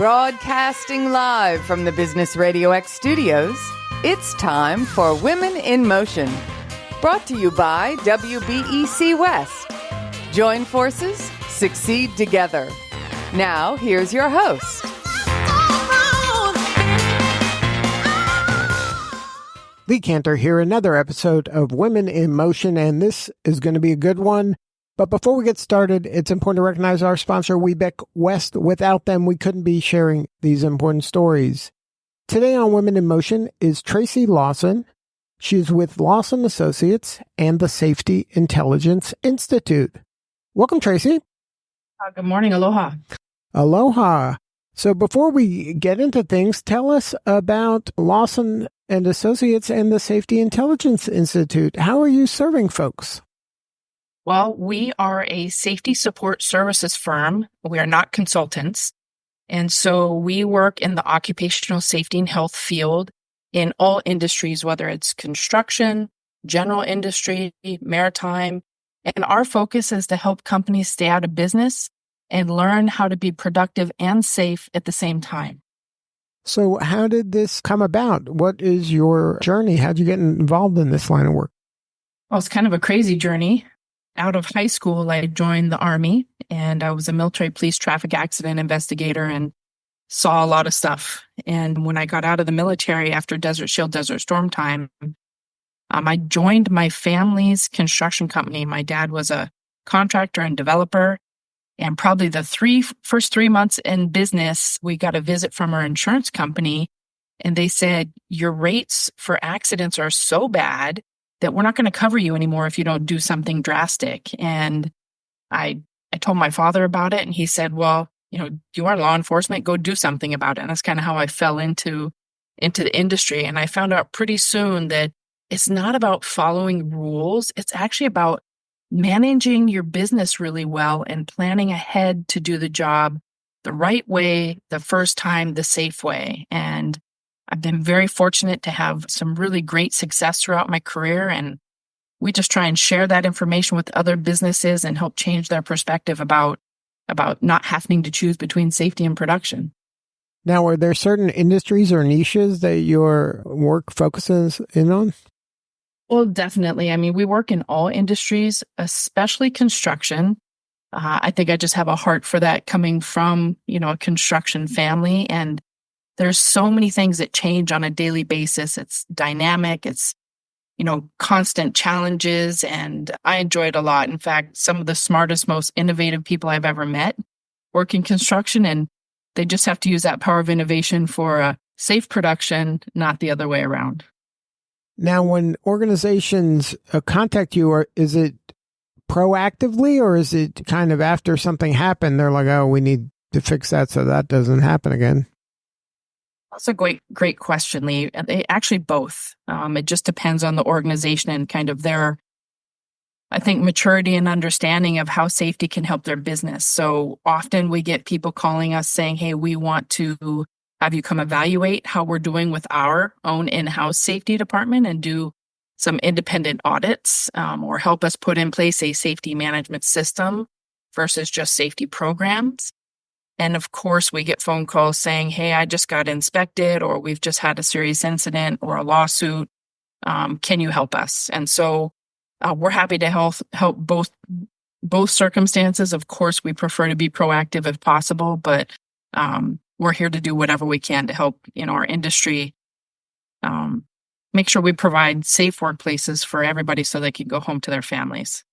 Broadcasting live from the Business RadioX studios, it's time for Women in Motion. Brought to you by WBEC West. Join forces, succeed together. Now, here's your host. Lee Kantor here, another episode of Women in Motion, and this is going to be a good one. But before we get started, it's important to recognize our sponsor, WBEC West. Without them, we couldn't be sharing these important stories. Today on Women in Motion is Tracy Lawson. She's with Lawson and Associates and the Safety Intelligence Institute. Welcome, Tracy. Good morning. Aloha. Aloha. So before we get into things, tell us about Lawson and Associates and the Safety Intelligence Institute. How are you serving folks? Well, we are a safety support services firm. We are not consultants. And so we work in the occupational safety and health field in all industries, whether it's construction, general industry, maritime. And our focus is to help companies stay out of business and learn how to be productive and safe at the same time. So how did this come about? What is your journey? How did you get involved in this line of work? Well, it's kind of a crazy journey. Out of high school, I joined the Army, and I was a military police traffic accident investigator and saw a lot of stuff. And when I got out of the military after Desert Shield, Desert Storm time, I joined my family's construction company. My dad was a contractor and developer. And probably the first 3 months in business, we got a visit from our insurance company, and they said, your rates for accidents are so bad that we're not going to cover you anymore if you don't do something drastic. And I told my father about it, and he said, well, you are law enforcement, go do something about it. And that's kind of how I fell into the industry. And I found out pretty soon that it's not about following rules. It's actually about managing your business really well and planning ahead to do the job the right way, the first time, the safe way. And I've been very fortunate to have some really great success throughout my career. And we just try and share that information with other businesses and help change their perspective about not having to choose between safety and production. Now, are there certain industries or niches that your work focuses in on? Well, definitely. I mean, we work in all industries, especially construction. I think I just have a heart for that coming from, a construction family. And there's so many things that change on a daily basis. It's dynamic. It's, constant challenges. And I enjoy it a lot. In fact, some of the smartest, most innovative people I've ever met work in construction, and they just have to use that power of innovation for a safe production, not the other way around. Now, when organizations contact you, is it proactively, or is it kind of after something happened, they're like, oh, we need to fix that so that doesn't happen again? That's a great question, Lee. They actually both. It just depends on the organization and kind of their, I think, maturity and understanding of how safety can help their business. So often we get people calling us saying, hey, we want to have you come evaluate how we're doing with our own in-house safety department and do some independent audits, or help us put in place a safety management system versus just safety programs. And of course, we get phone calls saying, hey, I just got inspected, or we've just had a serious incident or a lawsuit. Can you help us? And so we're happy to help both circumstances. Of course, we prefer to be proactive if possible, but we're here to do whatever we can to help, our industry make sure we provide safe workplaces for everybody so they can go home to their families.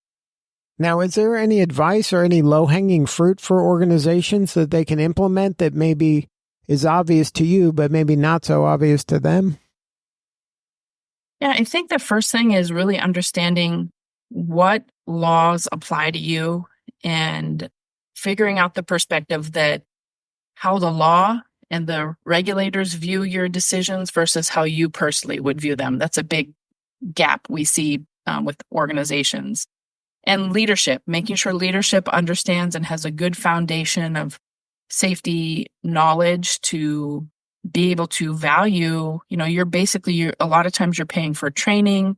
Now, is there any advice or any low-hanging fruit for organizations that they can implement that maybe is obvious to you, but maybe not so obvious to them? Yeah, I think the first thing is really understanding what laws apply to you and figuring out the perspective that how the law and the regulators view your decisions versus how you personally would view them. That's a big gap we see with organizations. And leadership, making sure leadership understands and has a good foundation of safety knowledge to be able to value, you're a lot of times you're paying for training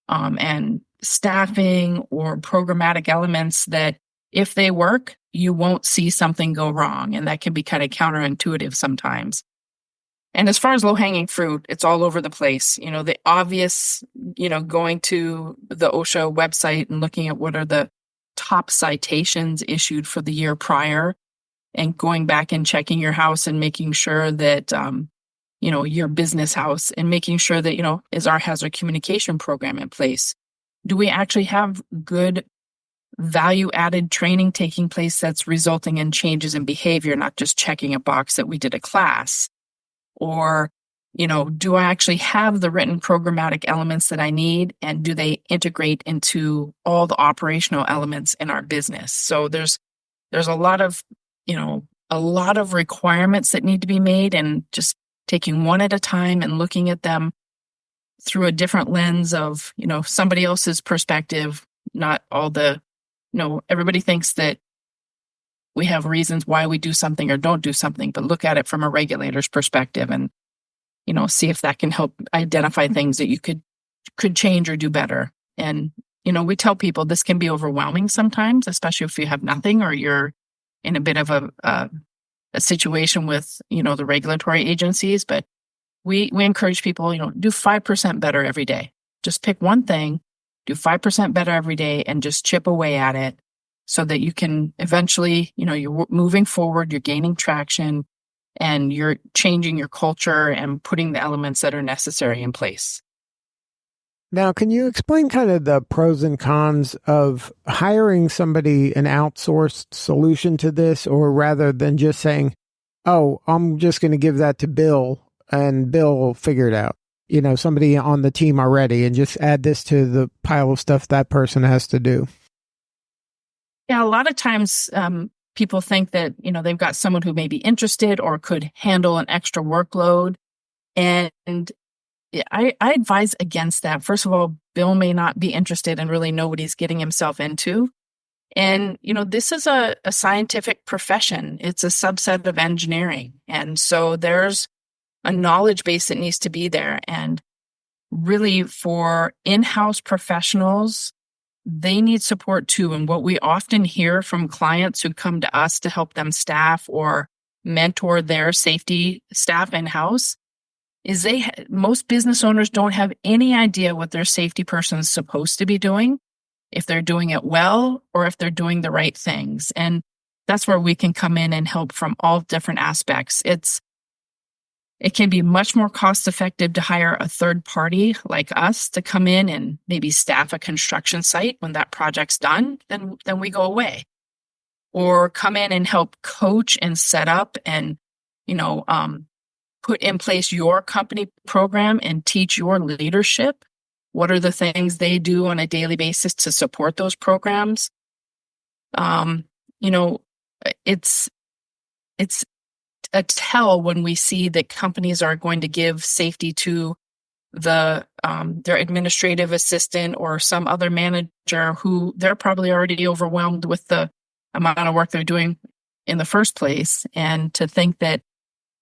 and staffing or programmatic elements that if they work, you won't see something go wrong. And that can be kind of counterintuitive sometimes. And as far as low-hanging fruit, it's all over the place. The obvious, going to the OSHA website and looking at what are the top citations issued for the year prior, and going back and checking your house and making sure that, your business house, and making sure that, is our hazard communication program in place? Do we actually have good value-added training taking place that's resulting in changes in behavior, not just checking a box that we did a class? Or, do I actually have the written programmatic elements that I need, and do they integrate into all the operational elements in our business? So there's a lot of, requirements that need to be made, and just taking one at a time and looking at them through a different lens of, somebody else's perspective, not all the, everybody thinks that we have reasons why we do something or don't do something, but look at it from a regulator's perspective and, see if that can help identify things that you could change or do better. And, we tell people this can be overwhelming sometimes, especially if you have nothing or you're in a bit of a situation with, the regulatory agencies. But we encourage people, do 5% better every day. Just pick one thing, do 5% better every day, and just chip away at it, so that you can eventually, you're moving forward, you're gaining traction, and you're changing your culture and putting the elements that are necessary in place. Now, can you explain kind of the pros and cons of hiring somebody, an outsourced solution to this, or rather than just saying, oh, I'm just going to give that to Bill and Bill will figure it out? Somebody on the team already, and just add this to the pile of stuff that person has to do. Yeah, a lot of times people think that, they've got someone who may be interested or could handle an extra workload. And I advise against that. First of all, Bill may not be interested and really know what he's getting himself into. And, this is a scientific profession. It's a subset of engineering. And so there's a knowledge base that needs to be there. And really, for in-house professionals, they need support too. And what we often hear from clients who come to us to help them staff or mentor their safety staff in-house is most business owners don't have any idea what their safety person is supposed to be doing, if they're doing it well, or if they're doing the right things. And that's where we can come in and help from all different aspects. It can be much more cost effective to hire a third party like us to come in and maybe staff a construction site when that project's done, then we go away. Or come in and help coach and set up and, put in place your company program and teach your leadership. What are the things they do on a daily basis to support those programs? It's a tell when we see that companies are going to give safety to their administrative assistant or some other manager who they're probably already overwhelmed with the amount of work they're doing in the first place. And to think that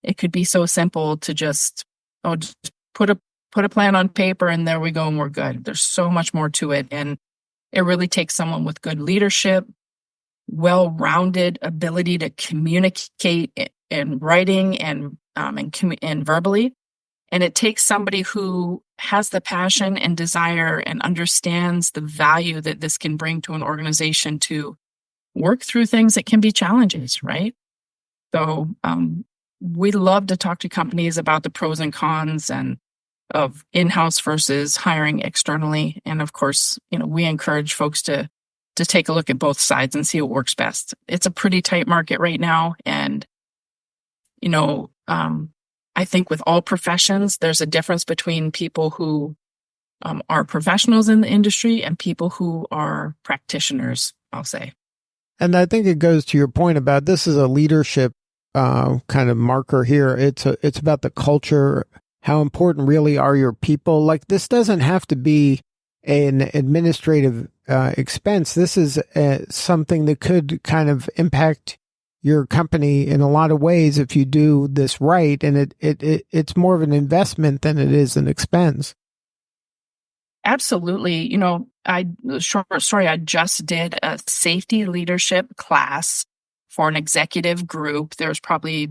it could be so simple to just put a plan on paper and there we go and we're good. There's so much more to it. And it really takes someone with good leadership, well-rounded ability to communicate in writing and verbally. And it takes somebody who has the passion and desire and understands the value that this can bring to an organization to work through things that can be challenges, right? So we love to talk to companies about the pros and cons and of in-house versus hiring externally. And of course, we encourage folks to take a look at both sides and see what works best. It's a pretty tight market right now. And, I think with all professions, there's a difference between people who are professionals in the industry and people who are practitioners, I'll say. And I think it goes to your point about this is a leadership kind of marker here. It's about the culture. How important really are your people? Like, this doesn't have to be an administrative expense. This is something that could kind of impact your company in a lot of ways if you do this right. And it's more of an investment than it is an expense. Absolutely. Short story, I just did a safety leadership class for an executive group. There's probably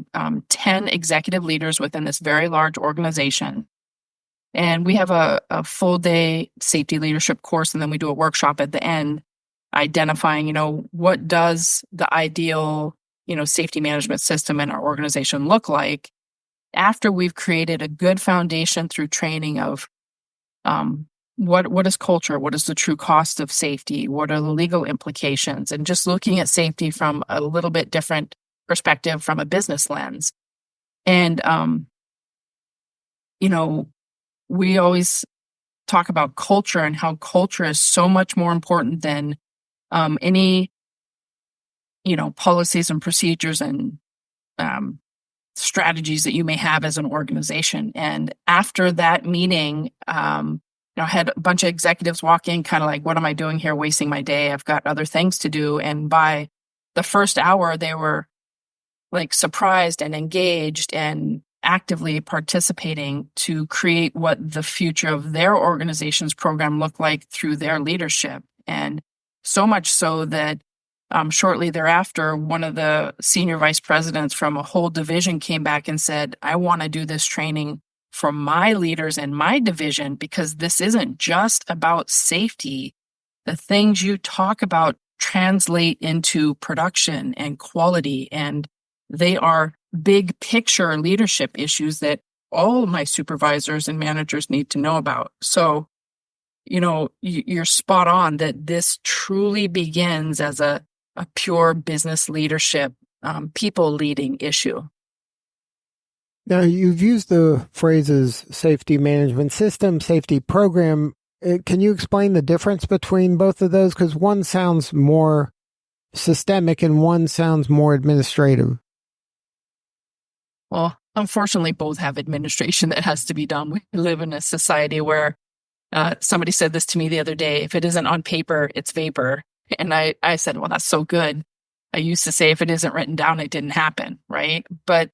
10 executive leaders within this very large organization. And we have a full day safety leadership course, and then we do a workshop at the end identifying, what does the ideal, safety management system in our organization look like after we've created a good foundation through training of what is culture, what is the true cost of safety, what are the legal implications, and just looking at safety from a little bit different perspective from a business lens. And, we always talk about culture and how culture is so much more important than any, policies and procedures and strategies that you may have as an organization. And after that meeting, I had a bunch of executives walk in kind of like, what am I doing here, wasting my day? I've got other things to do. And by the first hour, they were like surprised and engaged and actively participating to create what the future of their organization's program looked like through their leadership. And so much so that shortly thereafter, one of the senior vice presidents from a whole division came back and said, I want to do this training for my leaders in my division, because this isn't just about safety. The things you talk about translate into production and quality, and they are big picture leadership issues that all my supervisors and managers need to know about. So, you're spot on that this truly begins as a pure business leadership, people leading issue. Now, you've used the phrases safety management system, safety program. Can you explain the difference between both of those? Because one sounds more systemic and one sounds more administrative. Well, unfortunately, both have administration that has to be done. We live in a society where somebody said this to me the other day, if it isn't on paper, it's vapor. And I said, well, that's so good. I used to say, if it isn't written down, it didn't happen, right? But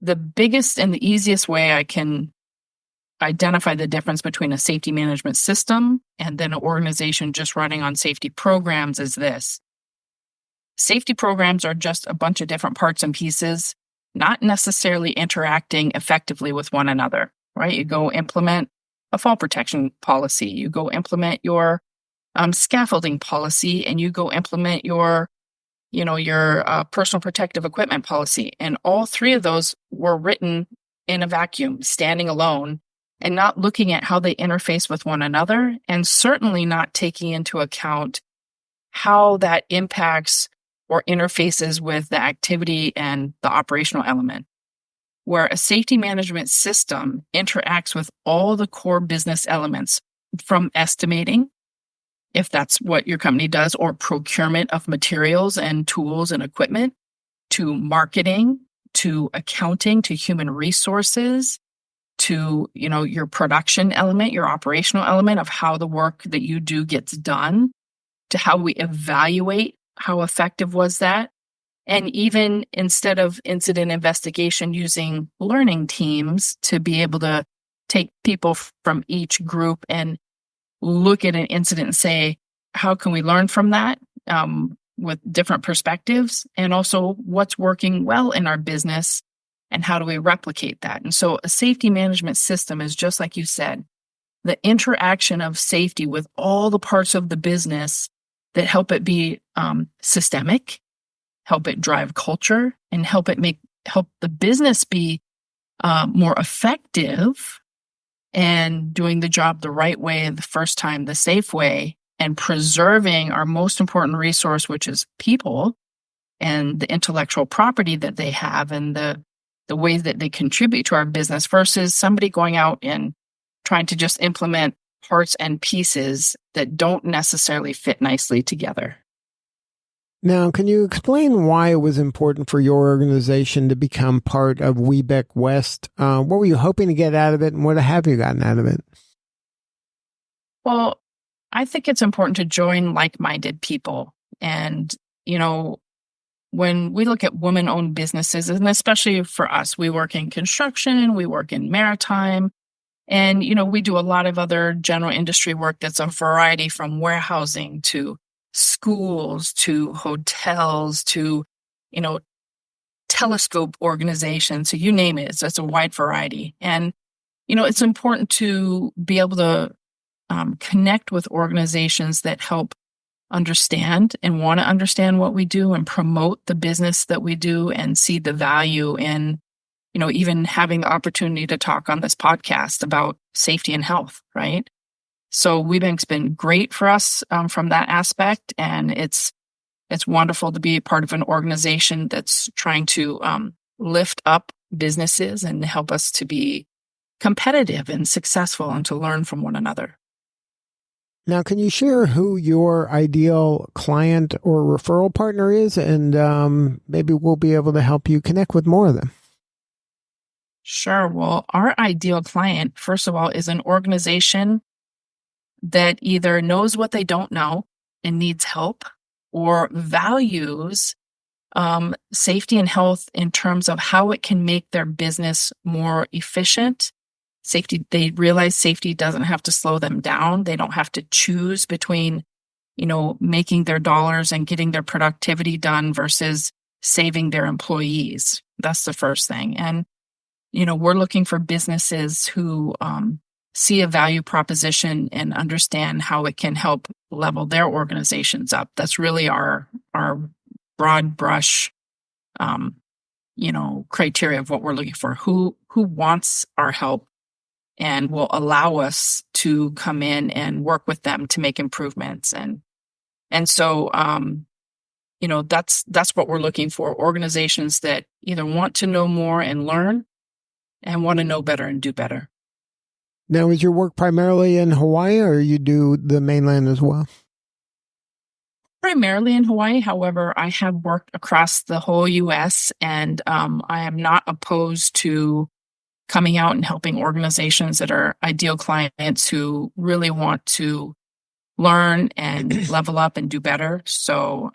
the biggest and the easiest way I can identify the difference between a safety management system and then an organization just running on safety programs is this. Safety programs are just a bunch of different parts and pieces, not necessarily interacting effectively with one another, right? You go implement a fall protection policy, you go implement your scaffolding policy, and you go implement your personal protective equipment policy. And all three of those were written in a vacuum, standing alone, and not looking at how they interface with one another, and certainly not taking into account how that impacts or interfaces with the activity and the operational element. Where a safety management system interacts with all the core business elements, from estimating, if that's what your company does, or procurement of materials and tools and equipment, to marketing, to accounting, to human resources, to, your production element, your operational element of how the work that you do gets done, to how we evaluate how effective was that. And even instead of incident investigation, using learning teams to be able to take people from each group and look at an incident and say, how can we learn from that with different perspectives? And also what's working well in our business and how do we replicate that? And so a safety management system is, just like you said, the interaction of safety with all the parts of the business that help it be systemic, help it drive culture, and help the business be more effective and doing the job the right way the first time, the safe way, and preserving our most important resource, which is people and the intellectual property that they have and the ways that they contribute to our business, versus somebody going out and trying to just implement parts and pieces that don't necessarily fit nicely together. Now, can you explain why it was important for your organization to become part of WBEC West? What were you hoping to get out of it, and what have you gotten out of it? Well, I think it's important to join like-minded people. And, when we look at women-owned businesses, and especially for us, we work in construction, we work in maritime, and, we do a lot of other general industry work that's a variety from warehousing to schools to hotels to telescope organizations. So you name it. It's a wide variety. And, it's important to be able to connect with organizations that help understand and want to understand what we do and promote the business that we do and see the value in, even having the opportunity to talk on this podcast about safety and health, right? So WBE's been great for us from that aspect. And it's wonderful to be a part of an organization that's trying to lift up businesses and help us to be competitive and successful and to learn from one another. Now, can you share who your ideal client or referral partner is? And maybe we'll be able to help you connect with more of them. Sure. Well, our ideal client, first of all, is an organization that either knows what they don't know and needs help, or values safety and health in terms of how it can make their business more efficient. They realize safety doesn't have to slow them down. They don't have to choose between, making their dollars and getting their productivity done versus saving their employees. That's the first thing. And, we're looking for businesses who see a value proposition and understand how it can help level their organizations up. That's really our broad brush, criteria of what we're looking for. Who wants our help and will allow us to come in and work with them to make improvements. And so, that's what we're looking for. Organizations that either want to know more and learn and want to know better and do better. Now, is your work primarily in Hawaii, or you do the mainland as well? Primarily in Hawaii. However, I have worked across the whole U.S., and I am not opposed to coming out and helping organizations that are ideal clients who really want to learn and level up and do better. So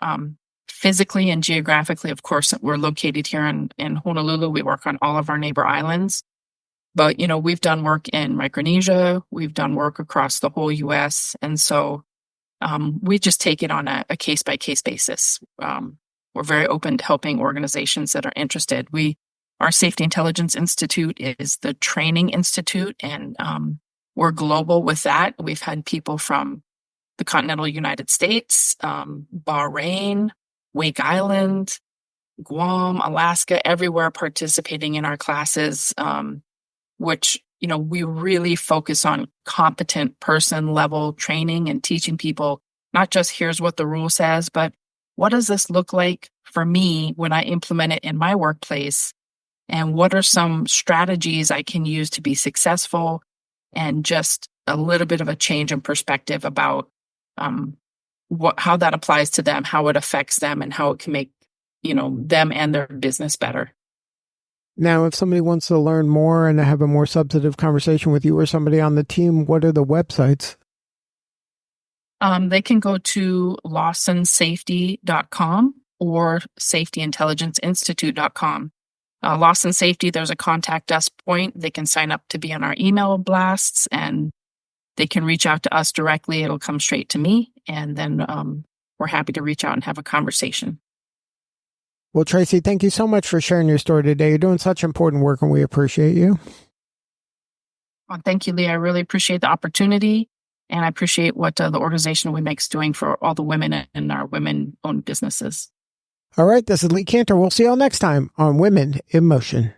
physically and geographically, of course, we're located here in Honolulu. We work on all of our neighbor islands. But, we've done work in Micronesia. We've done work across the whole U.S. And so we just take it on a case-by-case basis. We're very open to helping organizations that are interested. Our Safety Intelligence Institute is the training institute, and we're global with that. We've had people from the continental United States, Bahrain, Wake Island, Guam, Alaska, everywhere participating in our classes, which, we really focus on competent person level training and teaching people, not just here's what the rule says, but what does this look like for me when I implement it in my workplace? And what are some strategies I can use to be successful, and just a little bit of a change in perspective about how that applies to them, how it affects them, and how it can make, them and their business better. Now, if somebody wants to learn more and have a more substantive conversation with you or somebody on the team, what are the websites? They can go to lawsonsafety.com or safetyintelligenceinstitute.com. Lawson Safety, there's a contact us point. They can sign up to be on our email blasts, and they can reach out to us directly. It'll come straight to me, and then we're happy to reach out and have a conversation. Well, Tracy, thank you so much for sharing your story today. You're doing such important work, and we appreciate you. Well, thank you, Lee. I really appreciate the opportunity, and I appreciate what the organization WBE's doing for all the women in our women-owned businesses. All right, this is Lee Kantor. We'll see you all next time on Women in Motion.